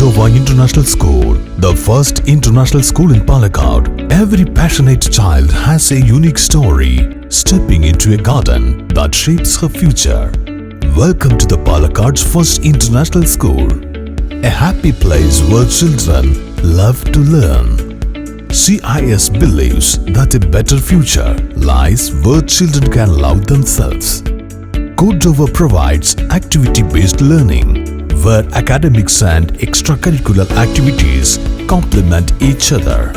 Cordova International School, the first international school in Palakkad. Every passionate child has a unique story, stepping into a garden that shapes her future. Welcome to the Palakkad's first international school, a happy place where children love to learn. CIS believes that a better future lies where children can love themselves. Cordova provides activity-based learning, where academics and extracurricular activities complement each other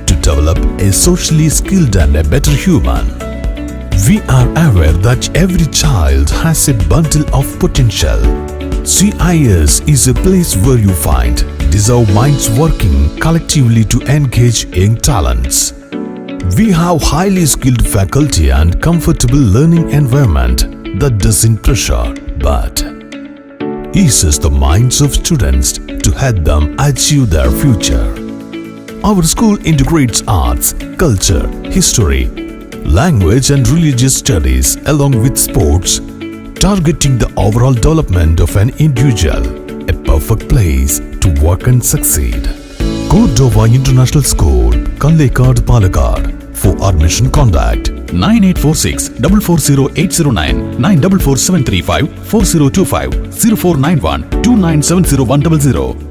to develop a socially skilled and a better human. We are aware that every child has a bundle of potential. CIS is a place where you find deserved minds working collectively to engage young talents. We have highly skilled faculty and comfortable learning environment that doesn't pressure but eases the minds of students to help them achieve their future. Our school integrates arts, culture, history, language and religious studies along with sports, targeting the overall development of an individual, a perfect place to work and succeed. Cordova International School, Kallekad, Palakkad. For admission, contact 9846 440809 944735 4025 0491 2970 100.